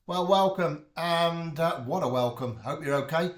Well, welcome, and what a welcome. Hope you're okay.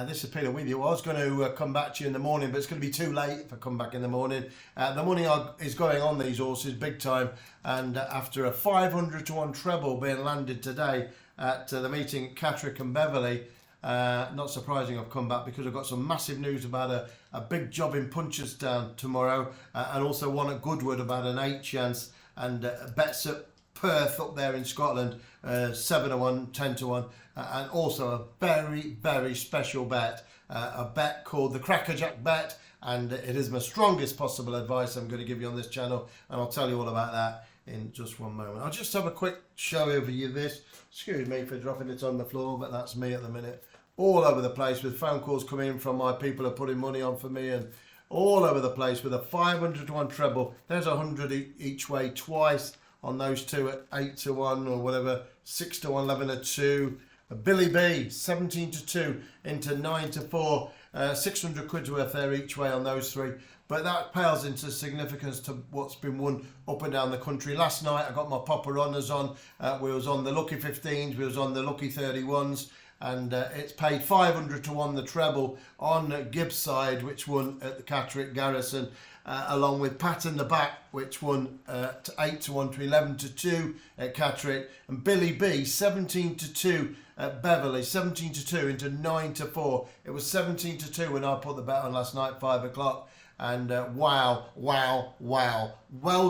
This is Peter with you. I was going to come back to you in the morning, but it's going to be too late if I come back in the morning. The money is going on these horses big time, and after a 500 to 1 treble being landed today at the meeting at Catterick and Beverley, not surprising I've come back because I've got some massive news about a big job in Punchestown tomorrow, and also one at Goodwood about an 8 chance, and bets at Perth up there in Scotland, 7 to 1, 10 to 1, and also a very, very special bet, a bet called the Crackerjack bet, and it is my strongest possible advice I'm going to give you on this channel, and I'll tell you all about that in just one moment. I'll just have a quick show over you this. Excuse me for dropping it on the floor, but that's me at the minute. All over the place with phone calls coming in from my people who are putting money on for me, and all over the place with a 500 to 1 treble. There's 100 each way twice on those two at 8 to 1 or whatever, 6 to 1, 11 to 2. Billy B, 17 to 2 into 9 to 4. 600 quid's worth there each way on those three. But that pales into significance to what's been won up and down the country. Last night I got my Popper Runners on. We was on the Lucky 15s, we was on the Lucky 31s. And it's paid 500 to 1 the treble on GIBSIDE, which won at the Catterick Garrison, along with Pat in the Back, which won 8 to 1 to 11 to 2 at Catterick, and Billy B 17 to 2 at Beverley, 17 to 2 into 9 to 4. It was 17 to 2 when I put the bet on last night, 5 o'clock. And wow, well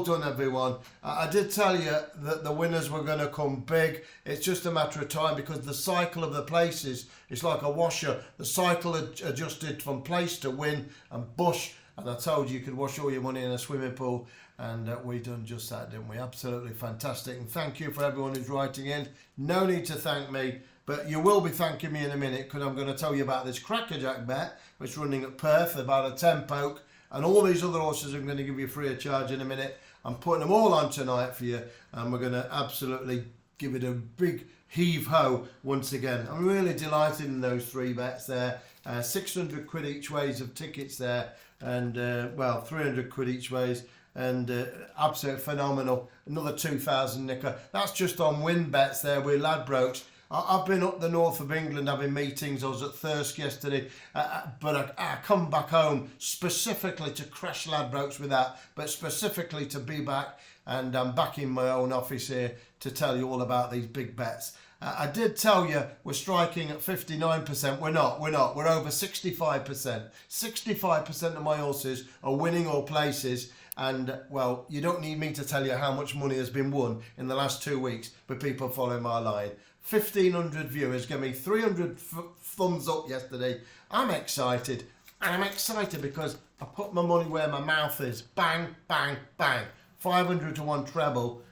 done everyone. I did tell you that the winners were going to come big. It's just a matter of time because the cycle of the places is like a washer. The cycle adjusted from place to win and bush, and I told you could wash all your money in a swimming pool, and we done just that, didn't we? Absolutely fantastic, and thank you for everyone who's writing in. No need to thank me, but you will be thanking me in a minute because I'm going to tell you about this Crackerjack bet which is running at Perth, about a 10 poke. And all these other horses I'm going to give you free of charge in a minute. I'm putting them all on tonight for you. And we're going to absolutely give it a big heave-ho once again. I'm really delighted in those 3 bets there. 600 quid each ways of tickets there. And, well, 300 quid each ways. And absolute phenomenal. Another 2,000 nicker. That's just on win bets there with Ladbrokes. I've been up the north of England having meetings. I was at Thirsk yesterday, but I come back home specifically to crash Ladbrokes with that, but specifically to be back, and I'm back in my own office here to tell you all about these big bets. I did tell you we're striking at 59%. We're not. We're over 65%. 65% of my horses are winning all places. And, well, you don't need me to tell you how much money has been won in the last 2 weeks with people following my line. 1,500 viewers gave me 300 thumbs up yesterday. I'm excited. I'm excited because I put my money where my mouth is. Bang, bang, bang. 500 to 1 treble.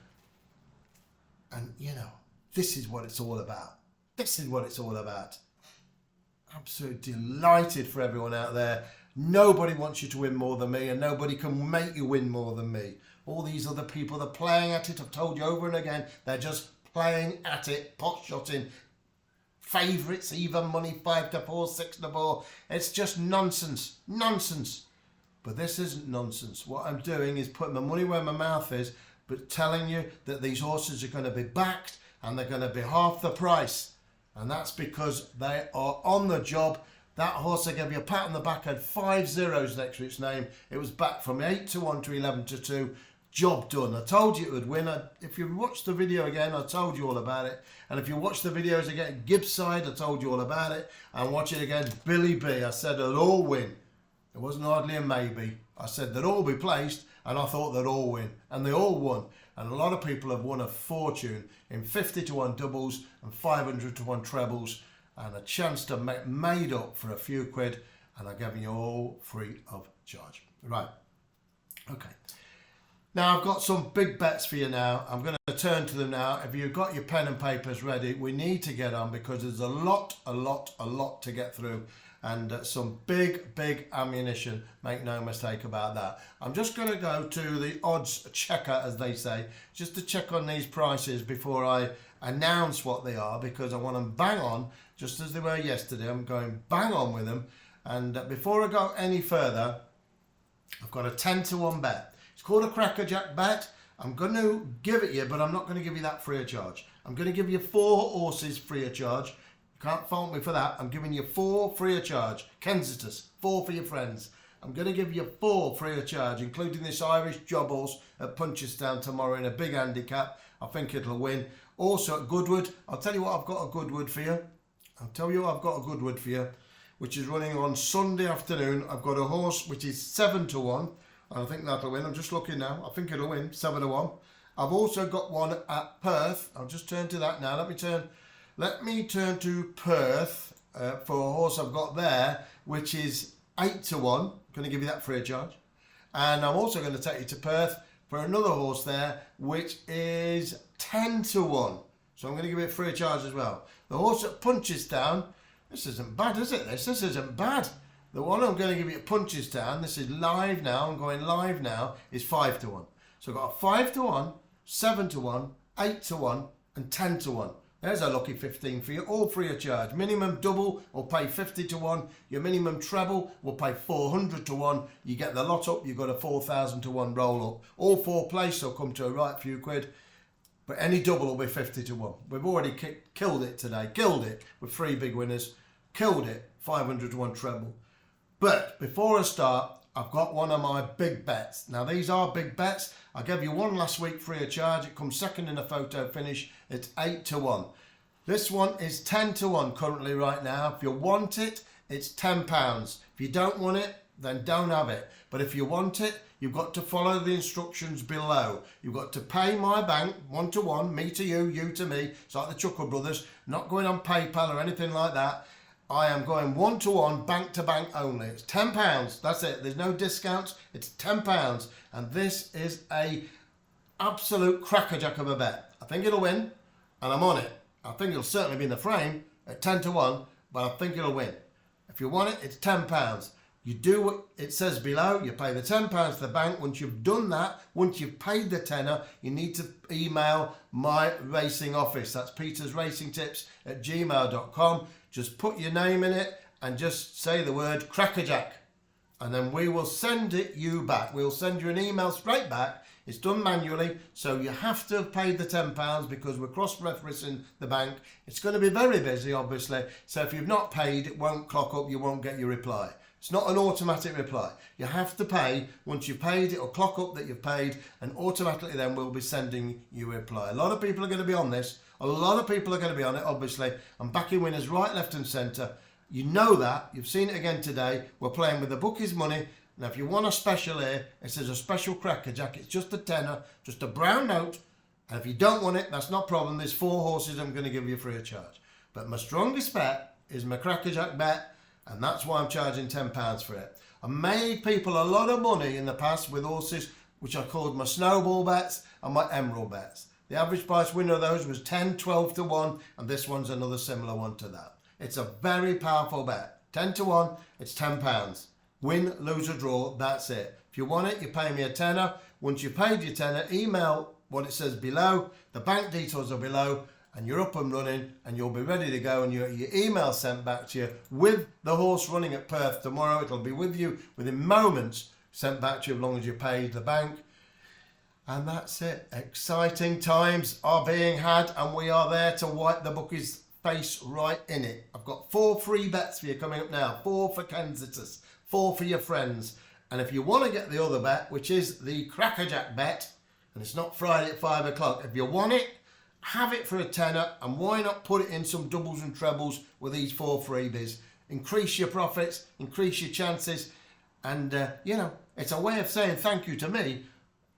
And, you know, this is what it's all about. This is what it's all about. Absolutely delighted for everyone out there. Nobody wants you to win more than me, and nobody can make you win more than me. All these other people, they're playing at it. I've told you over and again, they're just playing at it, pot shotting, favourites, even money, 5 to 4, 6 to 4. It's just nonsense, nonsense. But this isn't nonsense. What I'm doing is putting my money where my mouth is, but telling you that these horses are going to be backed and they're going to be half the price. And that's because they are on the job. That horse I gave you a pat on the back had 5 zeros next to its name. It was back from 8 to 1 to 11 to 2. Job done. I told you it would win. If you watch the video again, I told you all about it. And if you watch the videos again, GIBSIDE, I told you all about it. And watch it again, Billy B. I said they'll all win. It wasn't hardly a maybe. I said they'd all be placed, and I thought they'd all win. And they all won. And a lot of people have won a fortune in 50 to 1 doubles and 500 to 1 trebles, and a chance to make made up for a few quid. And I'm giving you all free of charge. Right. Okay. Now, I've got some big bets for you now. I'm going to turn to them now. If you've got your pen and papers ready, we need to get on because there's a lot to get through, and some big ammunition. Make no mistake about that. I'm just going to go to the odds checker, as they say, just to check on these prices before I announce what they are, because I want them bang on, just as they were yesterday. I'm going bang on with them. And before I go any further, I've got a 10 to 1 bet. It's called a Crackerjack bet. I'm going to give it you, but I'm not going to give you that free of charge. I'm going to give you 4 horses free of charge. You can't fault me for that. I'm giving you 4 free of charge. Kensington's, 4 for your friends. I'm going to give you 4 free of charge, including this Irish job horse at Punchestown tomorrow in a big handicap. I think it'll win. Also at Goodwood, I'll tell you what I've got at Goodwood for you. Which is running on Sunday afternoon. I've got a horse which is 7 to 1. I think that'll win. I'm just looking now. I think it'll win 7 to 1. I've also got one at Perth. I'll just turn to that now. Let me turn to Perth for a horse I've got there, which is 8 to 1. I'm going to give you that free of charge. And I'm also going to take you to Perth for another horse there, which is 10 to 1. So I'm going to give it free of charge as well. The horse at Punchestown, this isn't bad, is it? This isn't bad. The one I'm going to give you at Punchestown, this is live now, I'm going live now, is 5 to 1. So I've got a 5 to 1, 7 to 1, 8 to 1, and 10 to 1. There's a lucky 15 for you, all free of charge. Minimum double will pay 50 to 1. Your minimum treble will pay 400 to 1. You get the lot up, you've got a 4,000 to 1 roll up. All 4 places will come to a right few quid. But any double will be 50 to 1. We've already killed it today. Killed it with 3 big winners. Killed it, 500 to 1 treble. But before I start, I've got one of my big bets. Now these are big bets. I gave you one last week free of charge. It comes second in the photo finish. It's 8 to 1. This one is 10 to 1 currently right now. If you want it, it's £10. If you don't want it, then don't have it. But if you want it, you've got to follow the instructions below. You've got to pay my bank 1 to 1, me to you, you to me. It's like the Chuckle Brothers, not going on PayPal or anything like that. I am going 1 to 1, bank to bank only. It's £10. That's it. There's no discounts. It's £10. And this is a absolute crackerjack of a bet. I think it'll win, and I'm on it. I think it'll certainly be in the frame at 10 to 1, but I think it'll win. If you want it, it's £10. You do what it says below. You pay the £10 to the bank. Once you've done that, once you've paid the tenner, you need to email my racing office. That's petersracingtips@gmail.com. Just put your name in it and just say the word Crackerjack. And then we will send it you back. We'll send you an email straight back. It's done manually, so you have to have paid the £10 because we're cross-referencing the bank. It's going to be very busy, obviously. So if you've not paid, it won't clock up. You won't get your reply. It's not an automatic reply. You have to pay. Once you've paid, it'll clock up that you've paid, and automatically then we'll be sending you a reply. A lot of people are going to be on this. A lot of people are going to be on it, obviously. I'm backing winners right, left and centre. You know that. You've seen it again today. We're playing with the bookies' money. Now, if you want a special here, it says a special Crackerjack. It's just a tenner, just a brown note. And if you don't want it, that's not a problem. There's 4 horses I'm going to give you free of charge. But my strongest bet is my Crackerjack bet, and that's why I'm charging £10 for it. I made people a lot of money in the past with horses, which I called my snowball bets and my emerald bets. The average price winner of those was 10, 12 to 1, and this one's another similar one to that. It's a very powerful bet. 10 to 1, it's £10. Win, lose or draw, that's it. If you want it, you pay me a tenner. Once you've paid your tenner, email what it says below. The bank details are below, and you're up and running, and you'll be ready to go, and your email sent back to you with the horse running at Perth tomorrow. It'll be with you within moments, sent back to you as long as you paid the bank. And that's it. Exciting times are being had, and we are there to wipe the bookies' face right in it. I've got 4 free bets for you coming up now. 4 for Kensington, 4 for your friends. And if you want to get the other bet, which is the Crackerjack bet, and it's not Friday at 5 o'clock, if you want it, have it for a tenner, and why not put it in some doubles and trebles with these 4 freebies. Increase your profits, increase your chances, and you know, it's a way of saying thank you to me,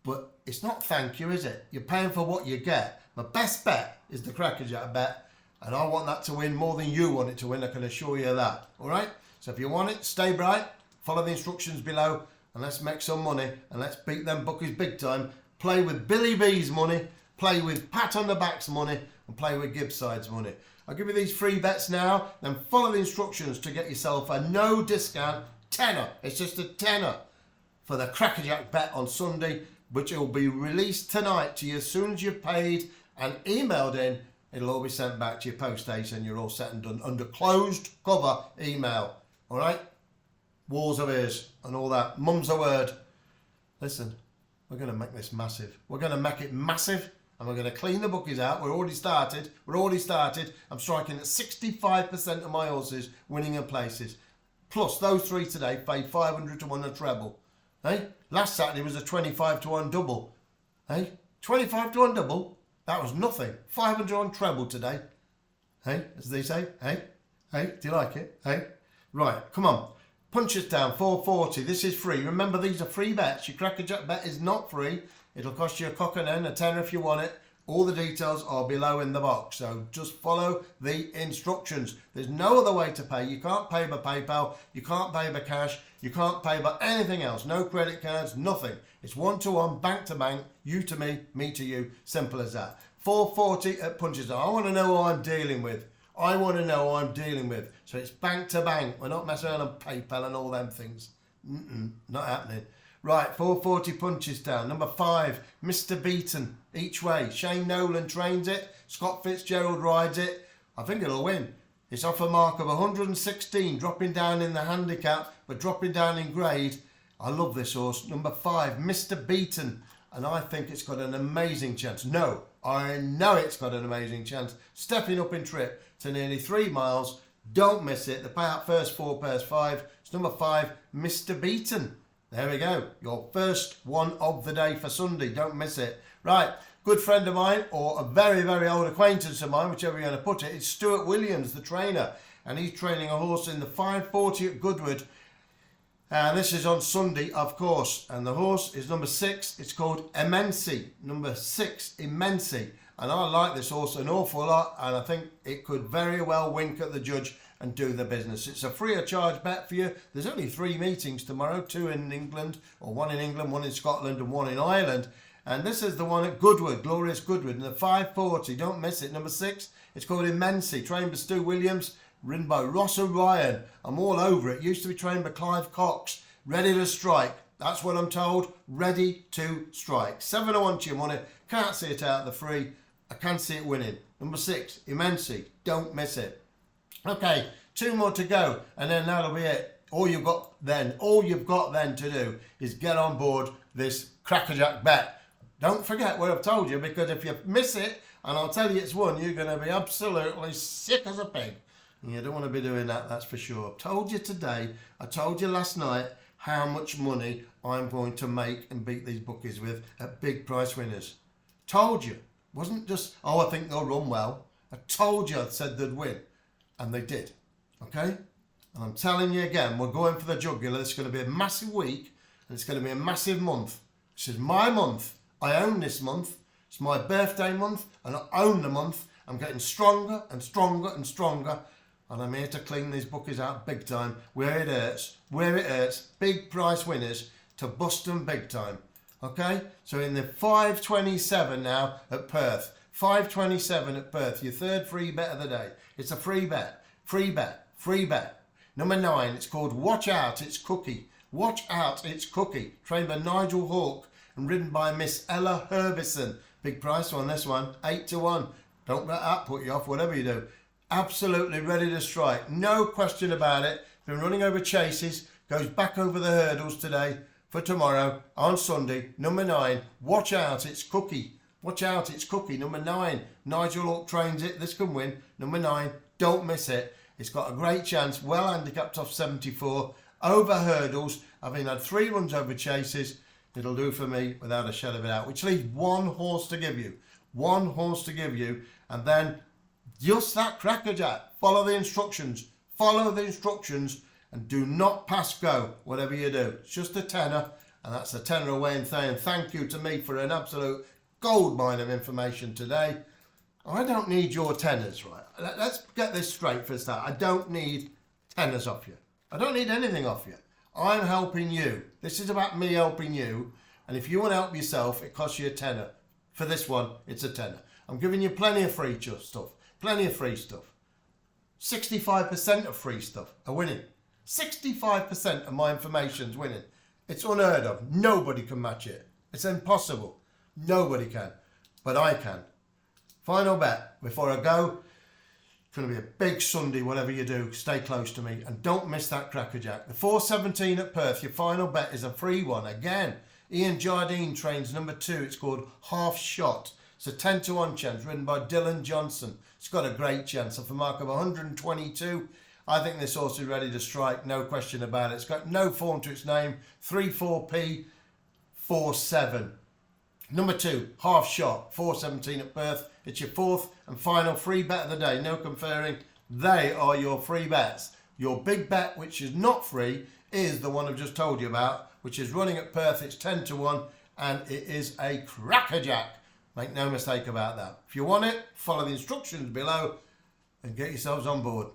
but it's not thank you, is it? You're paying for what you get. My best bet is the Crackerjack bet, and I want that to win more than you want it to win, I can assure you that. All right? So if you want it, stay bright, follow the instructions below, and let's make some money, and let's beat them bookies big time. Play with Billy B's money, play with Pat on the Back's money, and play with GIBSIDE's money. I'll give you these free bets now, then follow the instructions to get yourself a no discount tenner. It's just a tenner for the Crackerjack bet on Sunday, which will be released tonight to you as soon as you've paid and emailed in. It'll all be sent back to your post haste, and you're all set and done under closed cover email. All right? Wars of ears and all that. Mum's a word. Listen, we're going to make this massive. We're going to make it massive, and we're going to clean the bookies out. We're already started. I'm striking at 65% of my horses winning in places. Plus those 3 today paid 500 to 1 a treble. Hey? Last Saturday was a 25 to 1 double. Hey? 25 to 1 double? That was nothing. 500 on treble today. Hey? As they say. Hey? Hey? Do you like it? Hey? Right, come on. Punch us down, 440. This is free. Remember, these are free bets. Your Crackerjack bet is not free. It'll cost you a cock and hen, a tenner if you want it. All the details are below in the box. So just follow the instructions. There's no other way to pay. You can't pay by PayPal. You can't pay by cash. You can't pay by anything else. No credit cards, nothing. It's one-to-one, bank to bank, you to me to you. Simple as that. 440 at punches down. I want to know who I'm dealing with. I want to know who I'm dealing with. So it's bank to bank. We're not messing around on PayPal and all them things. Not happening. Right, 440 punches down. Number 5, Mr. Beaton, each way. Shane Nolan trains it. Scott Fitzgerald rides it. I think it'll win. It's off a mark of 116, dropping down in the handicap, but dropping down in grade. I love this horse. Number 5, Mr. Beaton. And I think it's got an amazing chance. No, I know it's got an amazing chance. Stepping up in trip to nearly 3 miles. Don't miss it. The payout first 4 pairs 5. It's number 5, Mr. Beaton. There we go. Your first one of the day for Sunday. Don't miss it. Right. Good friend of mine, or a very, very old acquaintance of mine, whichever you're going to put it, it's Stuart Williams, the trainer. And he's training a horse in the 540 at Goodwood. And this is on Sunday, of course. And the horse is number 6. It's called Immensy. Number 6, Immensy. And I like this horse an awful lot. And I think it could very well wink at the judge and do the business. It's a free of charge bet for you. There's only 3 meetings tomorrow, 2 in England, or 1 in England, 1 in Scotland and 1 in Ireland. And this is the one at Goodwood, Glorious Goodwood, in the 540. Don't miss it. Number 6, it's called Immensy, trained by Stu Williams, ridden by Ross O'Ryan. I'm all over it. Used to be trained by Clive Cox. Ready to strike. That's what I'm told. Ready to strike. 7-1 to your money. Can't see it out of the free. I can see it winning. Number 6, Immensy. Don't miss it. Okay, 2 more to go, and then that'll be it. All you've got then to do is get on board this Crackerjack bet. Don't forget what I've told you, because if you miss it, and I'll tell you it's won, you're going to be absolutely sick as a pig. And you don't want to be doing that, that's for sure. I've told you today, I told you last night, how much money I'm going to make and beat these bookies with at big price winners. Told you. Wasn't just, oh, I think they'll run well. I told you I said they'd win. And they did. Okay? And I'm telling you again, we're going for the jugular. It's going to be a massive week, and it's going to be a massive month. This is my month. I own this month. It's my birthday month, and I own the month. I'm getting stronger and stronger and stronger, and I'm here to clean these bookies out big time, where it hurts, big price winners to bust them big time. Okay? So in the 527 now at Perth. 527 at Perth, your 3rd free bet of the day. It's a free bet, free bet, free bet. Number 9, it's called Watch Out, It's Cookie. Watch Out, It's Cookie. Trained by Nigel Hawke and ridden by Miss Ella Herbison. Big price on this one, 8-1. Don't let that put you off, whatever you do. Absolutely ready to strike, no question about it. Been running over chases, goes back over the hurdles today for tomorrow on Sunday. Number 9, Watch Out, It's Cookie. Watch Out, It's Cookie. Number 9, Nigel Hawke trains it. This can win. Number 9, don't miss it. It's got a great chance. Well handicapped off 74. Over hurdles. Having had 3 runs over chases. It'll do for me without a shadow of a doubt. Which leaves 1 horse to give you. 1 horse to give you. And then just that Crackerjack. Follow the instructions. Follow the instructions. And do not pass go, whatever you do. It's just a tenner. And that's a tenner away and saying thank you to me for an absolute gold mine of information today. I don't need your tenors, right? Let's get this straight for a start. I don't need tenors off you. I don't need anything off you. I'm helping you. This is about me helping you. And if you want to help yourself, it costs you a tenner. For this one, it's a tenner. I'm giving you plenty of free stuff. Plenty of free stuff. 65% of free stuff are winning. 65% of my information's winning. It's unheard of. Nobody can match it. It's impossible. Nobody can, but I can. Final bet before I go. It's going to be a big Sunday, whatever you do. Stay close to me and don't miss that Crackerjack. The 417 at Perth, your final bet is a free one. Again, Ian Jardine trains number 2. It's called Half Shot. It's a 10 to 1 chance, ridden by Dylan Johnson. It's got a great chance. Off a mark of 122, I think this horse is ready to strike, no question about it. It's got no form to its name. 3-4P, 4-7. Number 2, Half Shot, 4.17 at Perth. It's your fourth and final free bet of the day. No conferring. They are your free bets. Your big bet, which is not free, is the one I've just told you about, which is running at Perth. It's 10 to 1, and it is a Crackerjack. Make no mistake about that. If you want it, follow the instructions below and get yourselves on board.